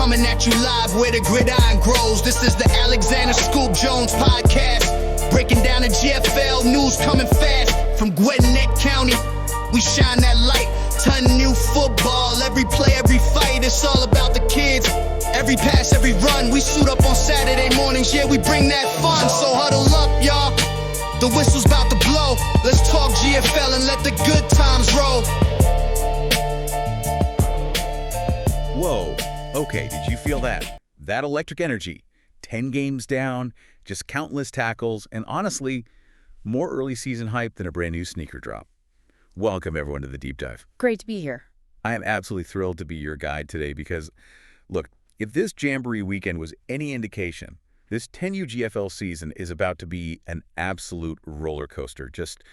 coming at you live where the gridiron grows. This is the Alexander Scoop Jones podcast, breaking down the GFL news coming fast from Gwinnett County. We shine that light, ton new football, every play, every fight, it's all about the kids. Every pass, every run, we suit up on Saturday mornings, yeah, we bring that fun. So huddle up, y'all, the whistle's about to blow. Let's talk GFL and let the good times roll. Whoa, okay, did you feel that? That electric energy, 10 games down, just countless tackles, and honestly, more early season hype than a brand new sneaker drop. Welcome everyone to the Deep Dive. Great to be here. I am absolutely thrilled to be your guide today because, look, if this Jamboree weekend was any indication, this 10U GFL season is about to be an absolute roller coaster, just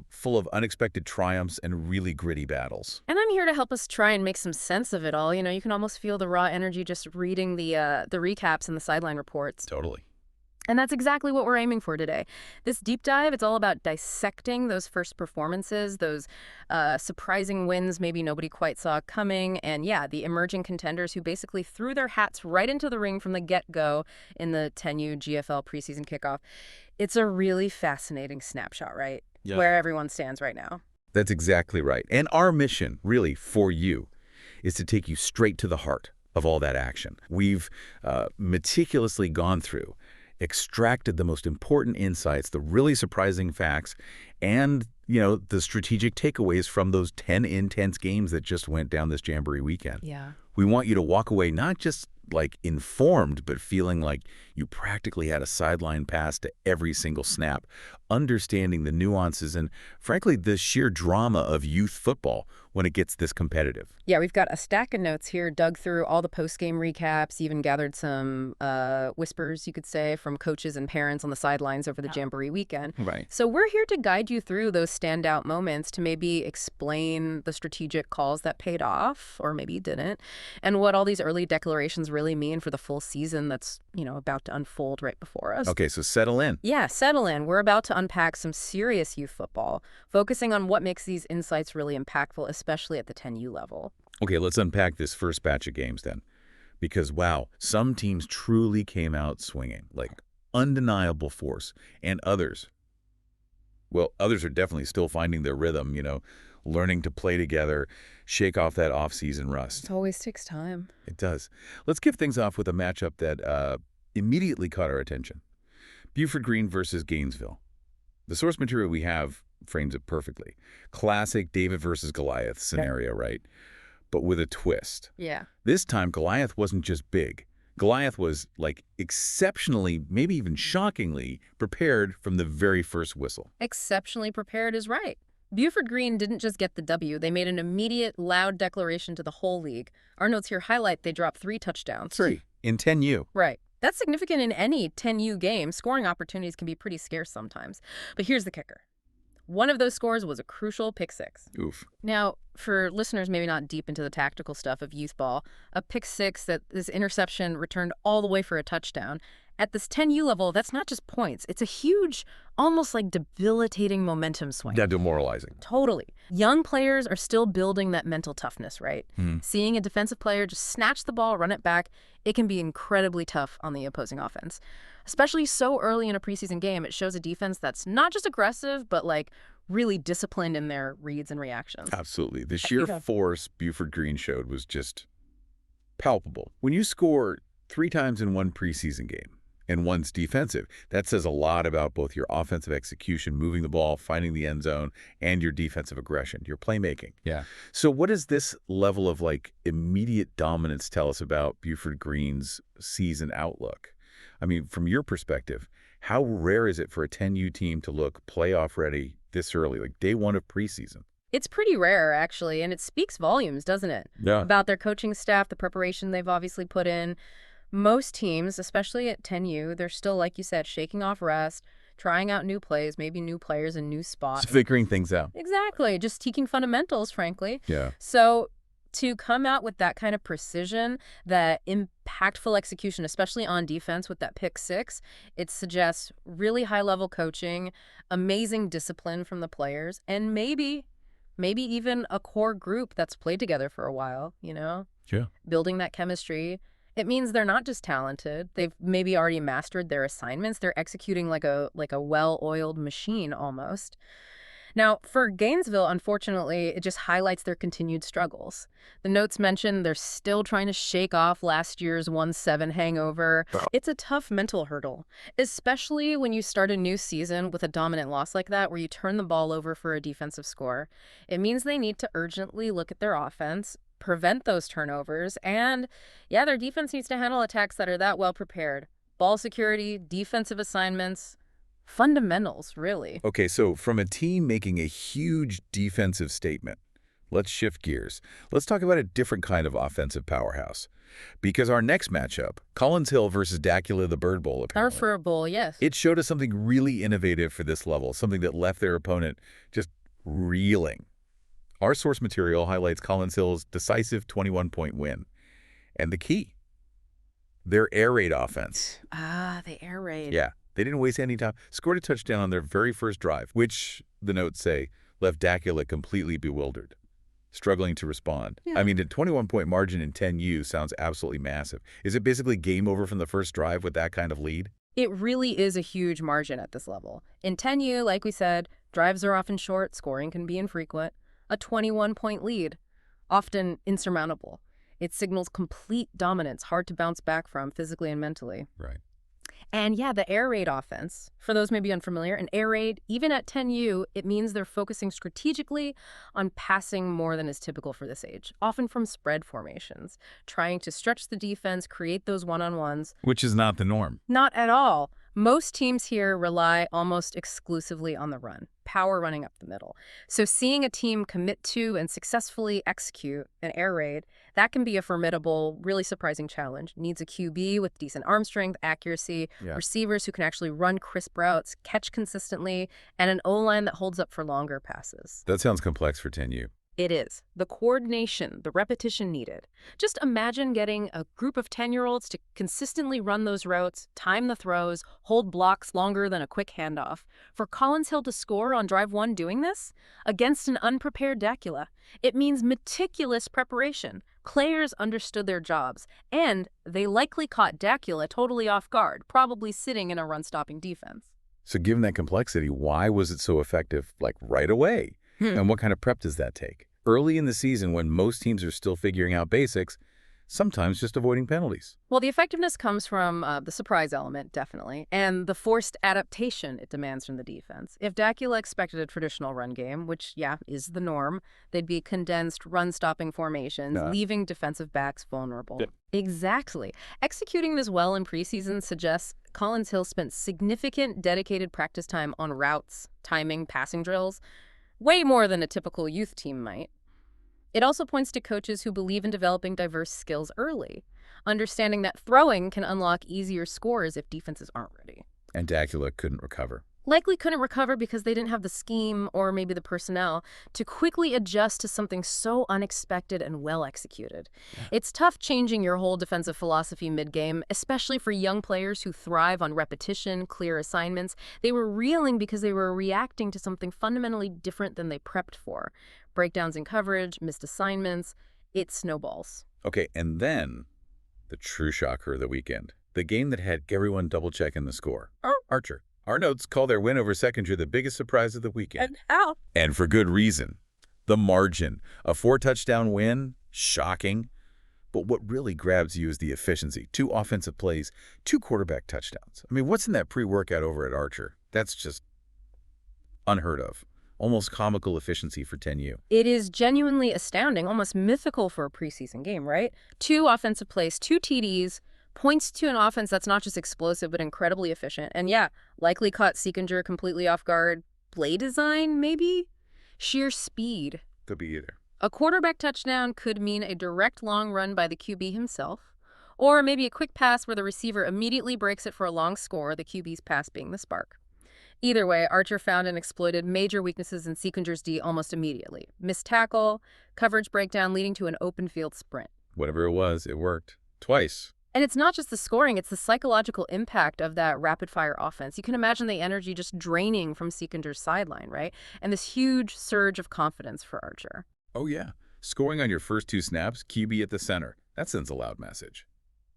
full of unexpected triumphs and really gritty battles. And I'm here to help us try and make some sense of it all. You know, you can almost feel the raw energy just reading the recaps and the sideline reports. Totally. And that's exactly what we're aiming for today. This deep dive, it's all about dissecting those first performances, those surprising wins maybe nobody quite saw coming, and yeah, the emerging contenders who basically threw their hats right into the ring from the get-go in the 10U GFL preseason kickoff. It's a really fascinating snapshot, right? Yeah. Where everyone stands right now. That's exactly right. And our mission, really, for you, is to take you straight to the heart of all that action. We've meticulously gone through, extracted the most important insights, the really surprising facts, and, you know, the strategic takeaways from those 10 intense games that just went down this Jamboree weekend. Yeah. We want you to walk away not just like informed, but feeling like you practically had a sideline pass to every single snap, understanding the nuances and, frankly, the sheer drama of youth football when it gets this competitive. Yeah, we've got a stack of notes here, dug through all the post-game recaps, even gathered some whispers, you could say, from coaches and parents on the sidelines over the Jamboree weekend. Right. So we're here to guide you through those standout moments, to maybe explain the strategic calls that paid off, or maybe didn't, and what all these early declarations really mean for the full season that's, you know, about to unfold right before us. Okay, so settle in. Yeah, settle in. We're about to unpack some serious youth football, focusing on what makes these insights really impactful, especially at the 10U level. Okay, let's unpack this first batch of games then. Because, wow, some teams truly came out swinging, like undeniable force, and others, well, others are definitely still finding their rhythm, you know, learning to play together, shake off that off-season rust. It always takes time. It does. Let's kick things off with a matchup that immediately caught our attention. Buford Green versus Gainesville. The source material we have frames it perfectly. Classic David versus Goliath scenario, right? But with a twist. Yeah. This time, Goliath wasn't just big. Goliath was, like, exceptionally, maybe even shockingly, prepared from the very first whistle. Exceptionally prepared is right. Buford Green didn't just get the W. They made an immediate, loud declaration to the whole league. Our notes here highlight they dropped 3 touchdowns. 3 in 10U. Right. That's significant in any 10U game. Scoring opportunities can be pretty scarce sometimes. But here's the kicker. One of those scores was a crucial pick six. Oof. Now, for listeners maybe not deep into the tactical stuff of youth ball, a pick six, that this interception returned all the way for a touchdown. At this 10U level, that's not just points. It's a huge, almost like debilitating momentum swing. Yeah, demoralizing. Totally. Young players are still building that mental toughness, right? Seeing a defensive player just snatch the ball, run it back, it can be incredibly tough on the opposing offense. Especially so early in a preseason game, it shows a defense that's not just aggressive, but like really disciplined in their reads and reactions. Absolutely. The sheer force Buford Green showed was just palpable. When you score 3 times in one preseason game, and one's defensive, that says a lot about both your offensive execution, moving the ball, finding the end zone, and your defensive aggression, your playmaking. Yeah. So what does this level of like immediate dominance tell us about Buford Green's season outlook? I mean, from your perspective, how rare is it for a 10U team to look playoff ready this early, like day 1 of preseason? It's pretty rare, actually, and it speaks volumes, doesn't it? Yeah. About their coaching staff, the preparation they've obviously put in. Most teams, especially at 10U, they're still, like you said, shaking off rust, trying out new plays, maybe new players in new spots. Just figuring things out. Exactly. Just teaching fundamentals, frankly. Yeah. So to come out with that kind of precision, that impactful execution, especially on defense with that pick six, it suggests really high-level coaching, amazing discipline from the players, and maybe even a core group that's played together for a while, you know? Yeah. Building that chemistry. It means they're not just talented. They've maybe already mastered their assignments. They're executing like a well-oiled machine almost. Now, for Gainesville, unfortunately, it just highlights their continued struggles. The notes mention they're still trying to shake off last year's 1-7 hangover. It's a tough mental hurdle, especially when you start a new season with a dominant loss like that where you turn the ball over for a defensive score. It means they need to urgently look at their offense, prevent those turnovers, and, yeah, their defense needs to handle attacks that are that well prepared. Ball security, defensive assignments, fundamentals, really. Okay, so from a team making a huge defensive statement, let's shift gears. Let's talk about a different kind of offensive powerhouse. Because our next matchup, Collins Hill versus Dacula, the Bird Bowl, apparently. Our fur bowl, yes. It showed us something really innovative for this level, something that left their opponent just reeling. Our source material highlights Collins Hill's decisive 21-point win. And the key, their air raid offense. Ah, the air raid. Yeah. They didn't waste any time, scored a touchdown on their very first drive, which, the notes say, left Dacula completely bewildered, struggling to respond. Yeah. I mean, a 21-point margin in 10U sounds absolutely massive. Is it basically game over from the first drive with that kind of lead? It really is a huge margin at this level. In 10U, like we said, drives are often short, scoring can be infrequent. A 21-point lead, often insurmountable. It signals complete dominance, hard to bounce back from physically and mentally. Right. And yeah, the air raid offense, for those maybe unfamiliar, an air raid, even at 10U, it means they're focusing strategically on passing more than is typical for this age, often from spread formations, trying to stretch the defense, create those one-on-ones. Which is not the norm. Not at all. Most teams here rely almost exclusively on the run, power running up the middle. So seeing a team commit to and successfully execute an air raid, that can be a formidable, really surprising challenge. Needs a QB with decent arm strength, accuracy, receivers who can actually run crisp routes, catch consistently, and an O-line that holds up for longer passes. That sounds complex for 10U. It is. The coordination, the repetition needed. Just imagine getting a group of 10-year-olds to consistently run those routes, time the throws, hold blocks longer than a quick handoff. For Collins Hill to score on drive 1 doing this against an unprepared Dacula, it means meticulous preparation. Players understood their jobs, and they likely caught Dacula totally off guard, probably sitting in a run-stopping defense. So given that complexity, why was it so effective, like, right away? And what kind of prep does that take? Early in the season, when most teams are still figuring out basics, sometimes just avoiding penalties. Well, the effectiveness comes from the surprise element, definitely, and the forced adaptation it demands from the defense. If Dacula expected a traditional run game, which, yeah, is the norm, they'd be condensed run-stopping formations, leaving defensive backs vulnerable. Yep. Exactly. Executing this well in preseason suggests Collins Hill spent significant dedicated practice time on routes, timing, passing drills, way more than a typical youth team might. It also points to coaches who believe in developing diverse skills early, understanding that throwing can unlock easier scores if defenses aren't ready. And Dacula couldn't recover. Likely couldn't recover because they didn't have the scheme or maybe the personnel to quickly adjust to something so unexpected and well executed. Yeah. It's tough changing your whole defensive philosophy mid-game, especially for young players who thrive on repetition, clear assignments. They were reeling because they were reacting to something fundamentally different than they prepped for. Breakdowns in coverage, missed assignments, it snowballs. Okay, and then the true shocker of the weekend. The game that had everyone double-checking the score. Archer. Our notes call their win over Sekenger the biggest surprise of the weekend. And how? And for good reason. The margin. A 4-touchdown win. Shocking. But what really grabs you is the efficiency. 2 offensive plays, 2 quarterback touchdowns. I mean, what's in that pre-workout over at Archer? That's just unheard of. Almost comical efficiency for 10U. It is genuinely astounding, almost mythical for a preseason game, right? 2 offensive plays, 2 TDs, points to an offense that's not just explosive, but incredibly efficient. And yeah, likely caught Sekenger completely off guard. Play design, maybe? Sheer speed. Could be either. A quarterback touchdown could mean a direct long run by the QB himself, or maybe a quick pass where the receiver immediately breaks it for a long score, the QB's pass being the spark. Either way, Archer found and exploited major weaknesses in Sekenger's D almost immediately. Missed tackle, coverage breakdown leading to an open field sprint. Whatever it was, it worked. Twice. And it's not just the scoring, it's the psychological impact of that rapid-fire offense. You can imagine the energy just draining from Sekenger's sideline, right? And this huge surge of confidence for Archer. Oh, yeah. Scoring on your first 2 snaps, QB at the center. That sends a loud message.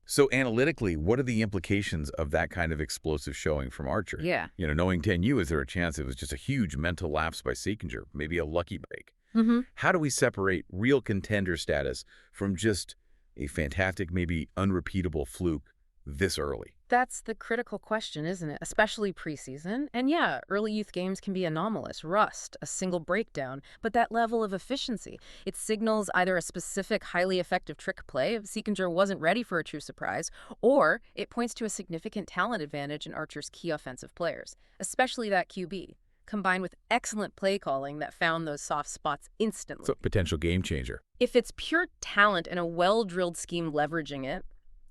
So analytically, what are the implications of that kind of explosive showing from Archer? Yeah. Knowing 10U, is there a chance it was just a huge mental lapse by Sekenger, maybe a lucky break? Mm-hmm. How do we separate real contender status from just a fantastic, maybe unrepeatable fluke this early? That's the critical question, isn't it? Especially preseason. And yeah, early youth games can be anomalous, rust, a single breakdown, but that level of efficiency, it signals either a specific highly effective trick play if Sekenger wasn't ready for a true surprise, or it points to a significant talent advantage in Archer's key offensive players, especially that QB, combined with excellent play calling that found those soft spots instantly. So potential game changer. If it's pure talent and a well-drilled scheme leveraging it,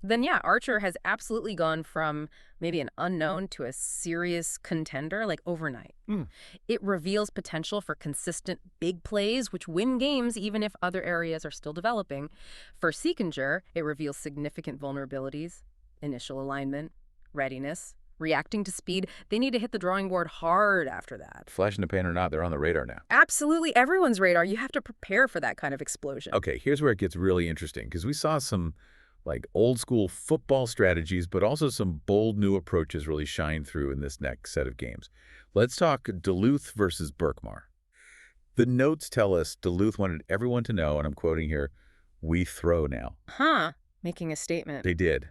then yeah, Archer has absolutely gone from maybe an unknown to a serious contender like overnight. It reveals potential for consistent big plays, which win games even if other areas are still developing. For Sekenger, it reveals significant vulnerabilities, initial alignment, readiness, reacting to speed. They need to hit the drawing board hard after that. Flash in the pan or not, they're on the radar now. Absolutely everyone's radar. You have to prepare for that kind of explosion. Okay, here's where it gets really interesting, because we saw some old school football strategies, but also some bold new approaches really shine through in this next set of games. Let's talk Duluth versus Berkmar. The notes tell us Duluth wanted everyone to know, and I'm quoting here, "We throw now." Making a statement. They did,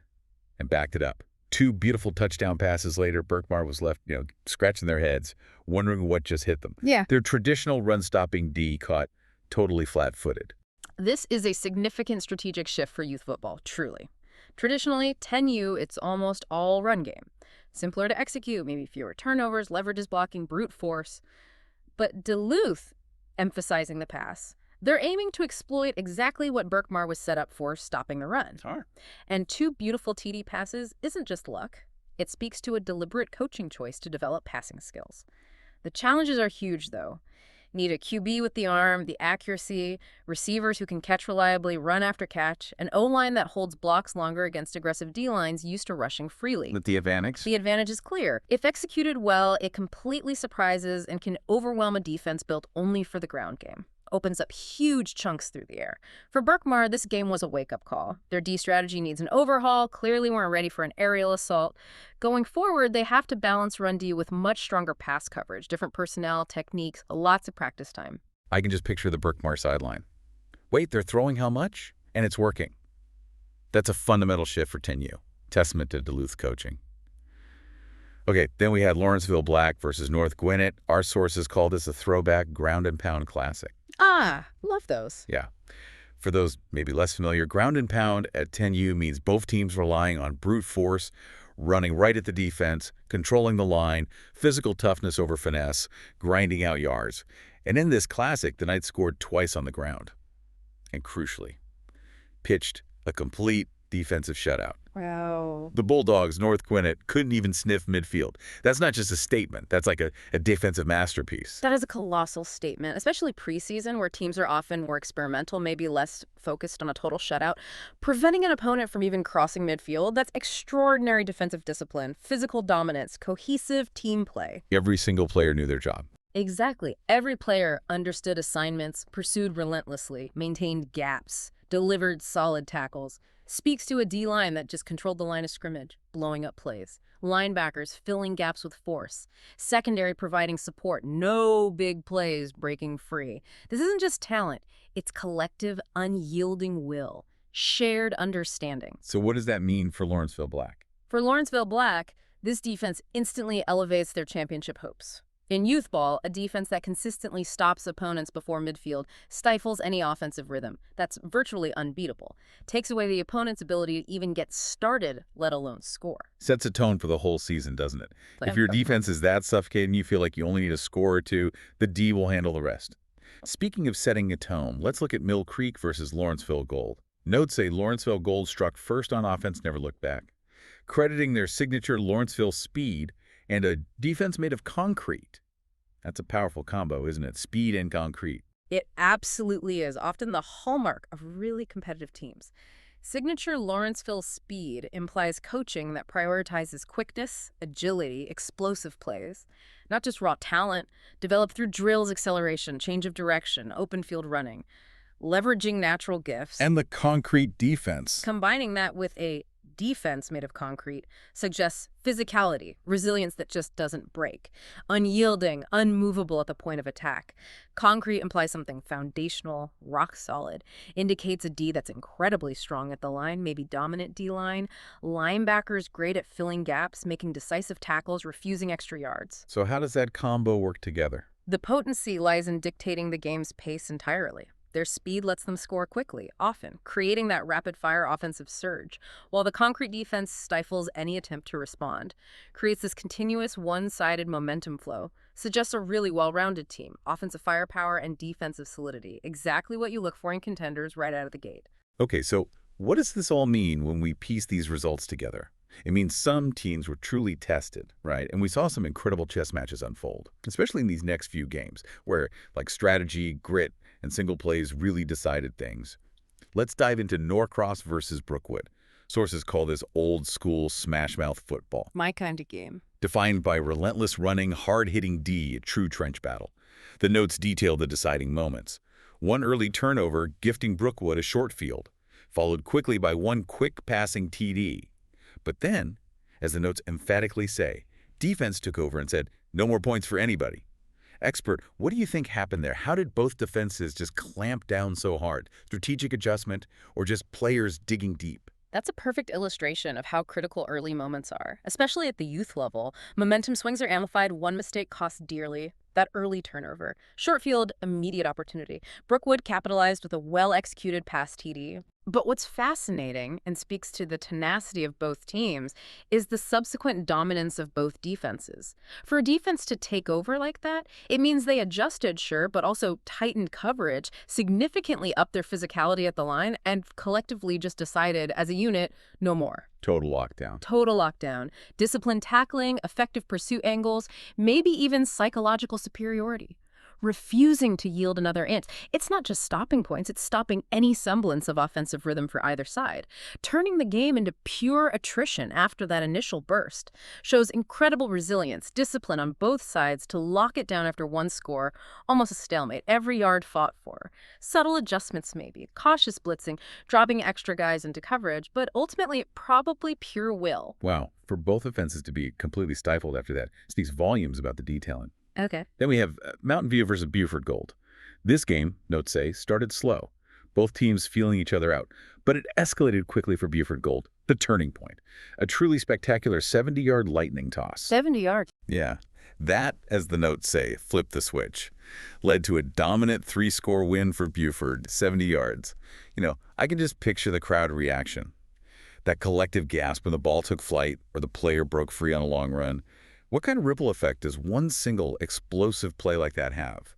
and backed it up. 2 beautiful touchdown passes later, Berkmar was left, scratching their heads, wondering what just hit them. Yeah. Their traditional run-stopping D caught totally flat-footed. This is a significant strategic shift for youth football, truly. Traditionally, 10U, it's almost all run game. Simpler to execute, maybe fewer turnovers, leverages blocking, brute force. But Duluth, emphasizing the pass, they're aiming to exploit exactly what Berkmar was set up for, stopping the run. And 2 beautiful TD passes isn't just luck. It speaks to a deliberate coaching choice to develop passing skills. The challenges are huge, though. Need a QB with the arm, the accuracy, receivers who can catch reliably, run after catch, an O-line that holds blocks longer against aggressive D-lines used to rushing freely. With the advantage? The advantage is clear. If executed well, it completely surprises and can overwhelm a defense built only for the ground game. Opens up huge chunks through the air. For Berkmar, this game was a wake-up call. Their D strategy needs an overhaul, clearly weren't ready for an aerial assault. Going forward, they have to balance run D with much stronger pass coverage, different personnel, techniques, lots of practice time. I can just picture the Berkmar sideline. Wait, they're throwing how much? And it's working. That's a fundamental shift for 10U. Testament to Duluth coaching. Okay, then we had Lawrenceville Black versus North Gwinnett. Our sources call this a throwback ground and pound classic. Love those. Yeah. For those maybe less familiar, ground and pound at 10U means both teams relying on brute force, running right at the defense, controlling the line, physical toughness over finesse, grinding out yards. And in this classic, the Knights scored twice on the ground. And crucially, pitched a complete defensive shutout. Wow. The Bulldogs, North Gwinnett, couldn't even sniff midfield. That's not just a statement. That's like a defensive masterpiece. That is a colossal statement, especially preseason where teams are often more experimental, maybe less focused on a total shutout. Preventing an opponent from even crossing midfield, that's extraordinary defensive discipline, physical dominance, cohesive team play. Every single player knew their job. Exactly. Every player understood assignments, pursued relentlessly, maintained gaps, delivered solid tackles. Speaks to a D-line that just controlled the line of scrimmage, blowing up plays. Linebackers filling gaps with force. Secondary providing support. No big plays breaking free. This isn't just talent. It's collective, unyielding will. Shared understanding. So what does that mean for Lawrenceville Black? For Lawrenceville Black, this defense instantly elevates their championship hopes. In youth ball, a defense that consistently stops opponents before midfield stifles any offensive rhythm. That's virtually unbeatable. Takes away the opponent's ability to even get started, let alone score. Sets a tone for the whole season, doesn't it? If your defense is that suffocating, you feel like you only need a score or two, the D will handle the rest. Speaking of setting a tone, let's look at Mill Creek versus Lawrenceville Gold. Notes say Lawrenceville Gold struck first on offense, never looked back, crediting their signature Lawrenceville speed and a defense made of concrete. That's a powerful combo, isn't it? Speed and concrete. It absolutely is, often the hallmark of really competitive teams. Signature Lawrenceville speed implies coaching that prioritizes quickness, agility, explosive plays, not just raw talent, developed through drills, acceleration, change of direction, open field running, leveraging natural gifts. And the concrete defense. Combining that with a defense made of concrete suggests physicality, resilience that just doesn't break, unyielding, unmovable at the point of attack. Concrete implies something foundational, rock solid, indicates a D that's incredibly strong at the line, maybe dominant D-line, linebackers great at filling gaps, making decisive tackles, refusing extra yards. So how does that combo work together? The potency lies in dictating the game's pace entirely. Their speed lets them score quickly, often, creating that rapid-fire offensive surge, while the concrete defense stifles any attempt to respond, creates this continuous one-sided momentum flow, suggests a really well-rounded team, offensive firepower and defensive solidity, exactly what you look for in contenders right out of the gate. Okay, so what does this all mean when we piece these results together? It means some teams were truly tested, right? And we saw some incredible chess matches unfold, especially in these next few games, where like strategy, grit, and single plays really decided things. Let's dive into Norcross versus Brookwood. Sources call this old-school smash-mouth football, My kind of game. defined by relentless running, hard-hitting D, a true trench battle. The notes detail the deciding moments. One early turnover gifting Brookwood a short field, followed quickly by one quick passing TD. But then, as the notes emphatically say, defense took over and said, no more points for anybody. Expert, what do you think happened there? How did both defenses just clamp down so hard? Strategic adjustment or just players digging deep? That's a perfect illustration of how critical early moments are, especially at the youth level. Momentum swings are amplified, one mistake costs dearly. That early turnover. Short field, immediate opportunity. Brookwood capitalized with a well-executed pass TD. But what's fascinating, and speaks to the tenacity of both teams, is the subsequent dominance of both defenses. For a defense to take over like that, it means they adjusted, sure, but also tightened coverage, significantly upped their physicality at the line, and collectively just decided, as a unit, no more. Total lockdown. Total lockdown. Disciplined tackling, effective pursuit angles, maybe even psychological superiority. Refusing to yield another inch. It's not just stopping points, it's stopping any semblance of offensive rhythm for either side. Turning the game into pure attrition after that initial burst shows incredible resilience, discipline on both sides to lock it down after one score, almost a stalemate, every yard fought for. Subtle adjustments maybe, cautious blitzing, dropping extra guys into coverage, but ultimately probably pure will. Wow, for both offenses to be completely stifled after that speaks volumes about the detailing. Okay. Then we have Mountain View versus Buford Gold. This game, notes say, started slow, both teams feeling each other out, but it escalated quickly for Buford Gold, the turning point. A truly spectacular 70-yard lightning toss. 70 yards. Yeah, that, as the notes say, flipped the switch, led to a dominant 3-score win for Buford, 70 yards. You know, I can just picture the crowd reaction. That collective gasp when the ball took flight or the player broke free on a long run. What kind of ripple effect does one single explosive play like that have?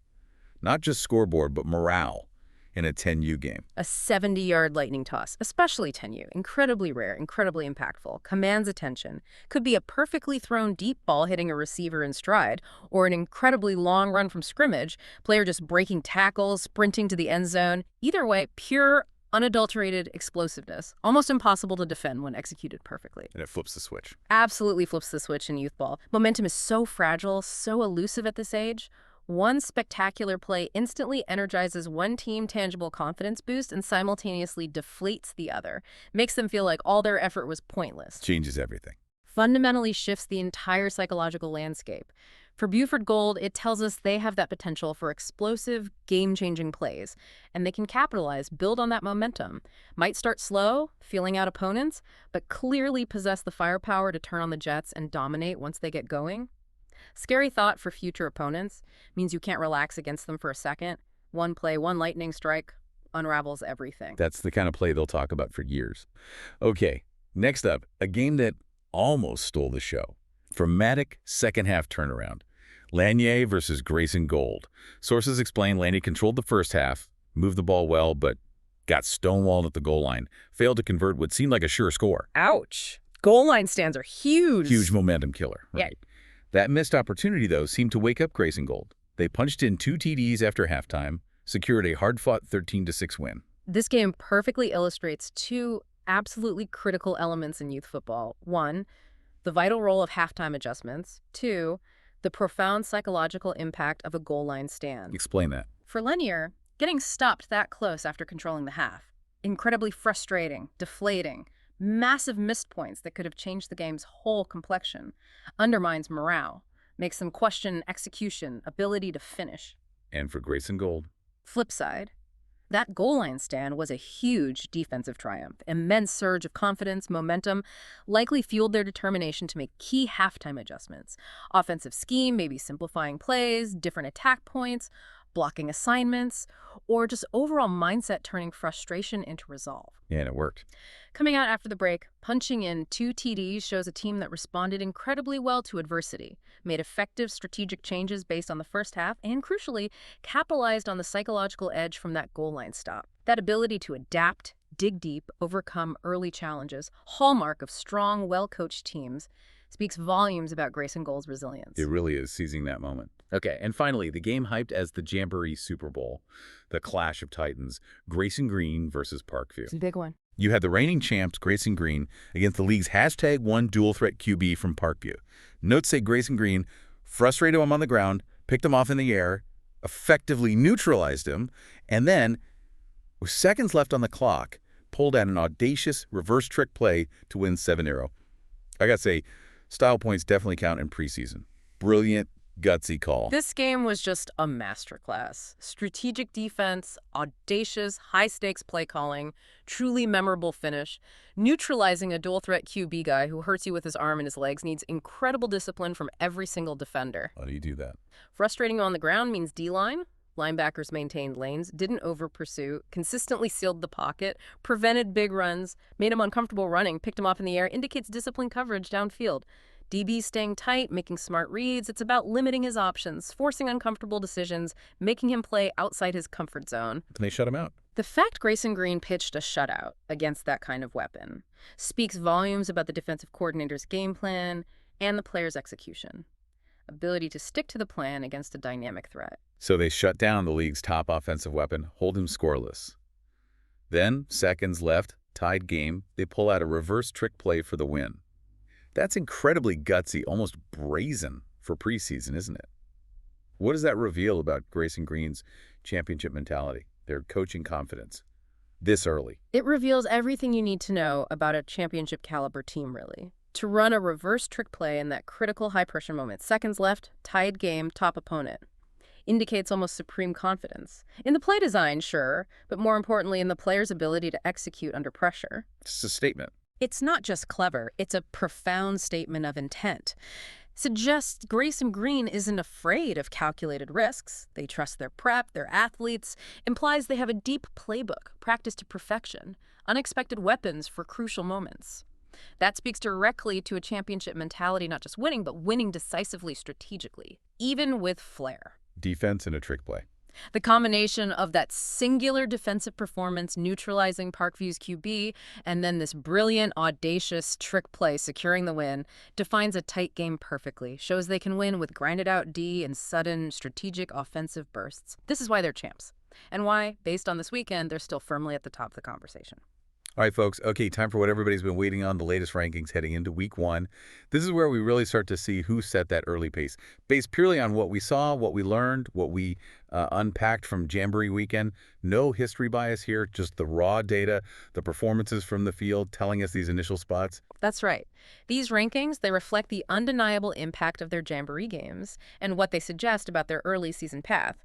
Not just scoreboard, but morale in a 10U game. A 70-yard lightning toss, especially 10U, incredibly rare, incredibly impactful, commands attention. Could be a perfectly thrown deep ball hitting a receiver in stride, or an incredibly long run from scrimmage, player just breaking tackles, sprinting to the end zone. Either way, pure, unadulterated explosiveness, almost impossible to defend when executed perfectly. And it flips the switch. Absolutely flips the switch in youth ball. Momentum is so fragile, so elusive at this age. One spectacular play instantly energizes one team tangible confidence boost and simultaneously deflates the other. Makes them feel like all their effort was pointless. Changes everything. Fundamentally shifts the entire psychological landscape. For Buford Gold, it tells us they have that potential for explosive, game-changing plays, and they can capitalize, build on that momentum. Might start slow, feeling out opponents, but clearly possess the firepower to turn on the jets and dominate once they get going. Scary thought for future opponents, means you can't relax against them for a second. One play, one lightning strike, unravels everything. That's the kind of play they'll talk about for years. Okay, next up, a game that almost stole the show. Dramatic second-half turnaround. Lanier versus Grayson Gold. Sources explain Lanier controlled the first half, moved the ball well, but got stonewalled at the goal line. Failed to convert what seemed like a sure score. Ouch. Goal line stands are huge. Huge momentum killer. Right? Yeah. That missed opportunity, though, seemed to wake up Grayson Gold. They punched in 2 TDs after halftime, secured a hard-fought 13-6 win. This game perfectly illustrates two absolutely critical elements in youth football. One, the vital role of halftime adjustments. Two, the profound psychological impact of a goal line stand. Explain that. For Lanier, getting stopped that close after controlling the half, incredibly frustrating, deflating. Massive missed points that could have changed the game's whole complexion. Undermines morale. Makes them question execution, ability to finish. And for Grayson Gold, Flip side, that goal line stand was a huge defensive triumph. Immense surge of confidence, momentum, likely fueled their determination to make key halftime adjustments. Offensive scheme, maybe simplifying plays, different attack points, blocking assignments, or just overall mindset turning frustration into resolve. yeah, and it worked. Coming out after the break, punching in 2 TDs shows a team that responded incredibly well to adversity, made effective strategic changes based on the first half, and crucially, capitalized on the psychological edge from that goal line stop. That ability to adapt, dig deep, overcome early challenges, hallmark of strong, well-coached teams, speaks volumes about Grayson Gold's resilience. It really is seizing that moment. Okay, and finally, the game hyped as the Jamboree Super Bowl, the clash of titans, Grayson Green versus Parkview. It's a big one. You had the reigning champs, Grayson Green, against the league's #1 dual threat QB from Parkview. Notes say Grayson Green frustrated him on the ground, picked him off in the air, effectively neutralized him, and then, with seconds left on the clock, pulled out an audacious reverse trick play to win 7-0. I gotta say, style points definitely count in preseason. Brilliant, gutsy call. This game was just a masterclass. Strategic defense, audacious, high-stakes play calling, truly memorable finish. Neutralizing a dual-threat QB guy who hurts you with his arm and his legs needs incredible discipline from every single defender. How do you do that? Frustrating on the ground means D-line. Linebackers maintained lanes, didn't over-pursue, consistently sealed the pocket, prevented big runs, made him uncomfortable running, picked him off in the air, indicates disciplined coverage downfield. DB staying tight, making smart reads. It's about limiting his options, forcing uncomfortable decisions, making him play outside his comfort zone. And they shut him out. The fact Grayson Green pitched a shutout against that kind of weapon speaks volumes about the defensive coordinator's game plan and the player's execution. Ability to stick to the plan against a dynamic threat. So they shut down the league's top offensive weapon, hold him scoreless. Then, seconds left, tied game, they pull out a reverse trick play for the win. That's incredibly gutsy, almost brazen for preseason, isn't it? What does that reveal about Grayson Green's championship mentality, their coaching confidence, this early? It reveals everything you need to know about a championship caliber team, really. To run a reverse trick play in that critical high-pressure moment, seconds left, tied game, top opponent, indicates almost supreme confidence. In the play design, sure, but more importantly in the player's ability to execute under pressure. It's a statement. It's not just clever, it's a profound statement of intent. Suggests Grayson Green isn't afraid of calculated risks. They trust their prep, their athletes. Implies they have a deep playbook, practiced to perfection, unexpected weapons for crucial moments. That speaks directly to a championship mentality, not just winning, but winning decisively, strategically, even with flair. Defense and a trick play. The combination of that singular defensive performance neutralizing Parkview's QB and then this brilliant, audacious trick play securing the win defines a tight game perfectly, shows they can win with grinded-out D and sudden, strategic offensive bursts. This is why they're champs, and why, based on this weekend, they're still firmly at the top of the conversation. All right, folks. Okay, time for what everybody's been waiting on, the latest rankings heading into week 1. This is where we really start to see who set that early pace, based purely on what we saw, what we learned, what we unpacked from Jamboree Weekend. No history bias here, just the raw data, the performances from the field telling us these initial spots. That's right. These rankings, they reflect the undeniable impact of their Jamboree games and what they suggest about their early season path.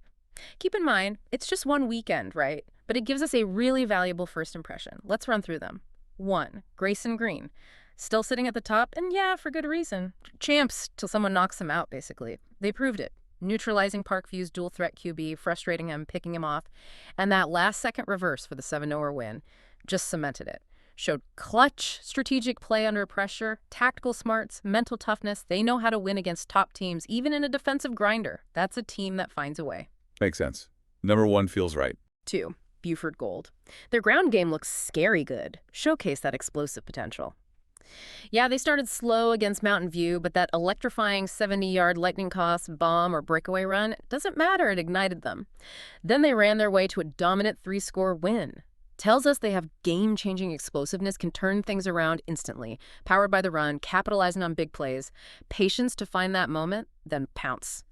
Keep in mind, it's just one weekend, right? But it gives us a really valuable first impression. Let's run through them. 1, Grayson Green. Still sitting at the top, and yeah, for good reason. Champs till someone knocks them out, basically. They proved it. Neutralizing Parkview's dual-threat QB, frustrating him, picking him off, and that last-second reverse for the 7-0 win just cemented it. Showed clutch strategic play under pressure, tactical smarts, mental toughness. They know how to win against top teams, even in a defensive grinder. That's a team that finds a way. Makes sense. Number 1 feels right. 2, Buford Gold. Their ground game looks scary good. Showcase that explosive potential. Yeah, they started slow against Mountain View, but that electrifying 70-yard lightning toss, bomb, or breakaway run, doesn't matter, it ignited them. Then they ran their way to a dominant 3-score win. Tells us they have game-changing explosiveness, can turn things around instantly. Powered by the run, capitalizing on big plays. Patience to find that moment, then pounce.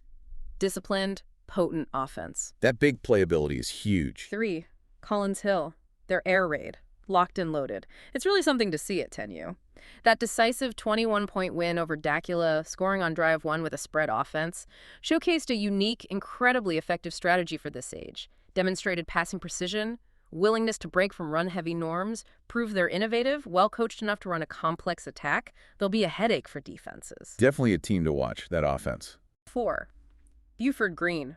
Disciplined, potent offense. That big playability is huge. 3, Collins Hill. Their air raid. locked and loaded. It's really something to see at 10U. That decisive 21-point win over Dacula, scoring on drive one with a spread offense, showcased a unique, incredibly effective strategy for this age, demonstrated passing precision, willingness to break from run-heavy norms, prove they're innovative, well-coached enough to run a complex attack. They'll be a headache for defenses. Definitely a team to watch, that offense. 4. Buford Green.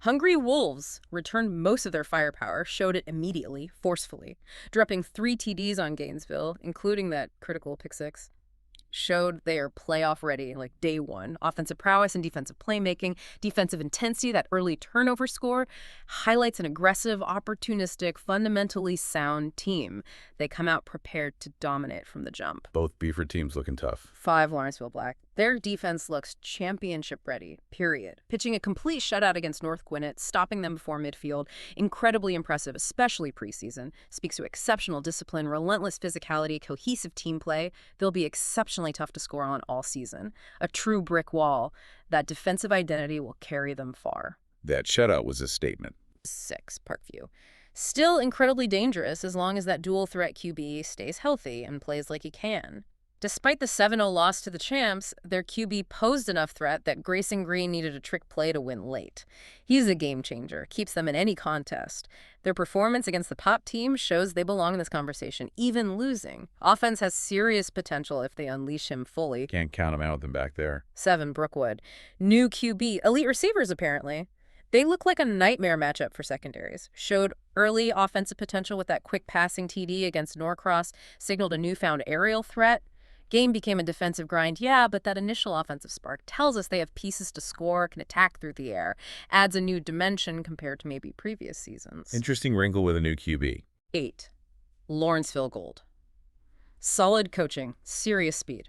Hungry Wolves returned most of their firepower, showed it immediately, forcefully, dropping 3 TDs on Gainesville, including that critical pick six. Showed they are playoff ready, like day one. Offensive prowess and defensive playmaking, defensive intensity, that early turnover score, highlights an aggressive, opportunistic, fundamentally sound team. They come out prepared to dominate from the jump. Both Buford teams looking tough. 5 Lawrenceville Black. Their defense looks championship ready, period. Pitching a complete shutout against North Gwinnett, stopping them before midfield. Incredibly impressive, especially preseason. Speaks to exceptional discipline, relentless physicality, cohesive team play. They'll be exceptionally tough to score on all season. A true brick wall. That defensive identity will carry them far. That shutout was a statement. 6 Parkview. Still incredibly dangerous as long as that dual threat QB stays healthy and plays like he can. Despite the 7-0 loss to the champs, their QB posed enough threat that Grayson Green needed a trick play to win late. He's a game changer, keeps them in any contest. Their performance against the Pop team shows they belong in this conversation, even losing. Offense has serious potential if they unleash him fully. Can't count them out with them back there. 7 Brookwood. New QB, elite receivers apparently. They look like a nightmare matchup for secondaries. Showed early offensive potential with that quick passing TD against Norcross, signaled a newfound aerial threat. Game became a defensive grind, yeah, but that initial offensive spark tells us they have pieces to score, can attack through the air, adds a new dimension compared to maybe previous seasons. Interesting wrinkle with a new QB. 8 Lawrenceville Gold. Solid coaching, serious speed.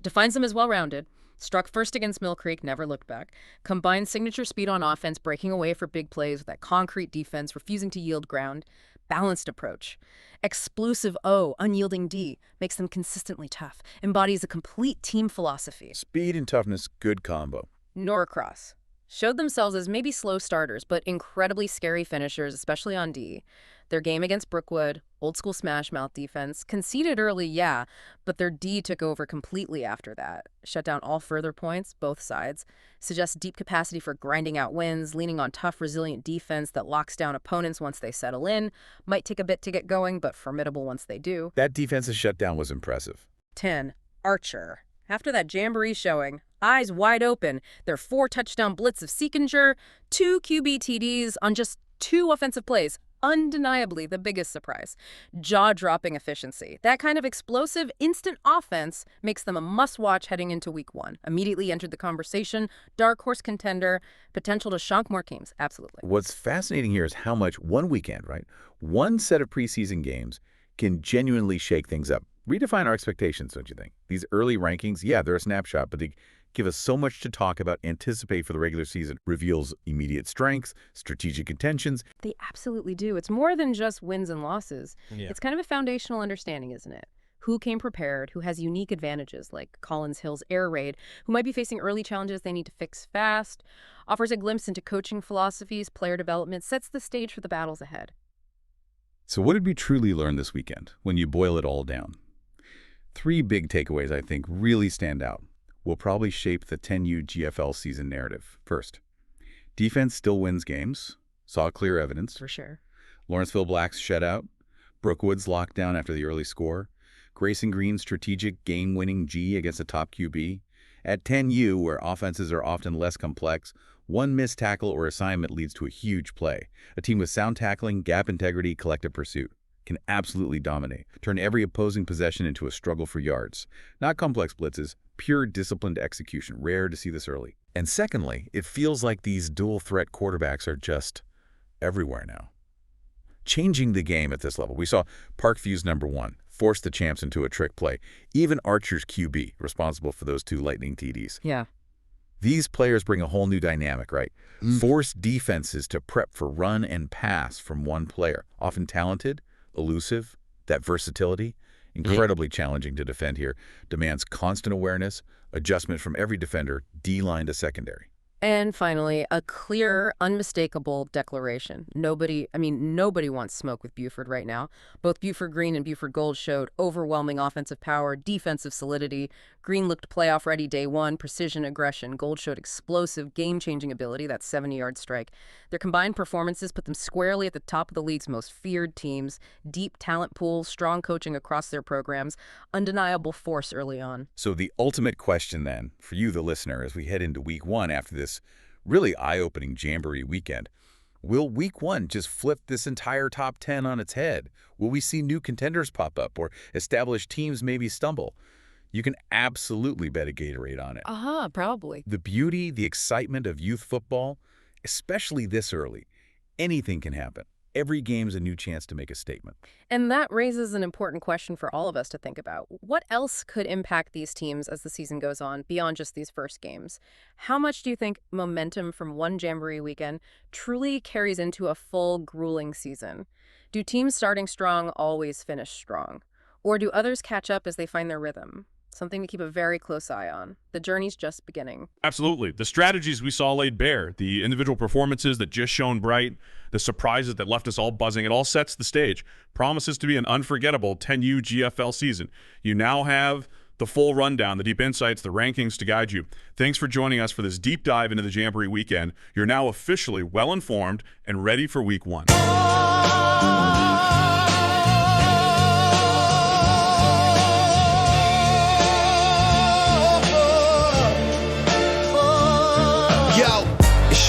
Defines them as well-rounded. Struck first against Mill Creek, never looked back. Combined signature speed on offense, breaking away for big plays with that concrete defense, refusing to yield ground. Balanced approach. Explosive O, unyielding D, makes them consistently tough. Embodies a complete team philosophy. Speed and toughness, good combo. Norcross. Showed themselves as maybe slow starters, but incredibly scary finishers, especially on D. Their game against Brookwood, old-school smash-mouth defense, conceded early, yeah, but their D took over completely after that. Shut down all further points, both sides. Suggests deep capacity for grinding out wins, leaning on tough, resilient defense that locks down opponents once they settle in. Might take a bit to get going, but formidable once they do. That defensive shutdown was impressive. 10 Archer. After that Jamboree showing, eyes wide open, their 4-touchdown blitz of Sekenger, 2 QB TDs on just 2 offensive plays. Undeniably the biggest surprise. Jaw-dropping efficiency. That kind of explosive, instant offense makes them a must-watch heading into week 1. Immediately entered the conversation, dark horse contender, potential to shock more teams, absolutely. What's fascinating here is how much one weekend, right? One set of preseason games can genuinely shake things up. Redefine our expectations, don't you think? These early rankings, yeah, they're a snapshot, but they give us so much to talk about, anticipate for the regular season. Reveals immediate strengths, strategic intentions. They absolutely do. It's more than just wins and losses. Yeah. It's kind of a foundational understanding, isn't it? Who came prepared, who has unique advantages like Collins Hill's air raid, who might be facing early challenges they need to fix fast, offers a glimpse into coaching philosophies, player development, sets the stage for the battles ahead. So what did we truly learn this weekend when you boil it all down? 3 big takeaways I think really stand out. Will probably shape the 10U GFL season narrative. First, defense still wins games. Saw clear evidence. For sure. Lawrenceville Blacks shutout. Brookwood's lockdown after the early score. Grayson Green's strategic game-winning G against a top QB. At 10U, where offenses are often less complex, one missed tackle or assignment leads to a huge play. A team with sound tackling, gap integrity, collective pursuit can absolutely dominate. Turn every opposing possession into a struggle for yards. Not complex blitzes, pure disciplined execution. Rare to see this early. And secondly, it feels like these dual-threat quarterbacks are just everywhere now. Changing the game at this level. We saw Parkview's #1 force the champs into a trick play. Even Archer's QB, responsible for those 2 lightning TDs. Yeah. These players bring a whole new dynamic, right? Force defenses to prep for run and pass from one player. Often talented, elusive, that versatility, incredibly challenging to defend here. Demands constant awareness, adjustment from every defender, D-line to secondary. And finally, a clear, unmistakable declaration. Nobody wants smoke with Buford right now. Both Buford Green and Buford Gold showed overwhelming offensive power, defensive solidity. Green looked playoff ready day one, precision, aggression. Gold showed explosive, game-changing ability, that 70-yard strike. Their combined performances put them squarely at the top of the league's most feared teams. Deep talent pool, strong coaching across their programs, undeniable force early on. So the ultimate question then, for you, the listener, as we head into week one after this really eye-opening Jamboree weekend, will week one just flip this entire top 10 on its head? Will we see new contenders pop up or established teams maybe stumble? You can absolutely bet a Gatorade on it. Probably. The beauty, the excitement of youth football, especially this early, anything can happen. Every game's a new chance to make a statement. And that raises an important question for all of us to think about. What else could impact these teams as the season goes on beyond just these first games? How much do you think momentum from one Jamboree weekend truly carries into a full, grueling season? Do teams starting strong always finish strong? Or do others catch up as they find their rhythm? Something to keep a very close eye on. The journey's just beginning. Absolutely. The strategies we saw laid bare, the individual performances that just shone bright, the surprises that left us all buzzing, it all sets the stage. Promises to be an unforgettable 10U GFL season. You now have the full rundown, the deep insights, the rankings to guide you. Thanks for joining us for this deep dive into the Jamboree weekend. You're now officially well-informed and ready for week one.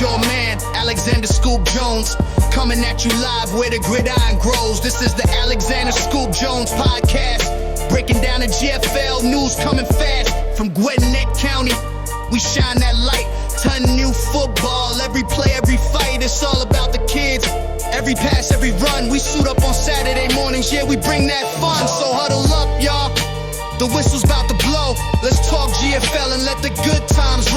Your man, Alexander Scoop Jones, coming at you live where the gridiron grows. This is the Alexander Scoop Jones podcast, breaking down the GFL news coming fast from Gwinnett County. We shine that light, ton new football, every play, every fight, it's all about the kids. Every pass, every run, we suit up on Saturday mornings, yeah, we bring that fun. So huddle up, y'all, the whistle's about to blow. Let's talk GFL and let the good times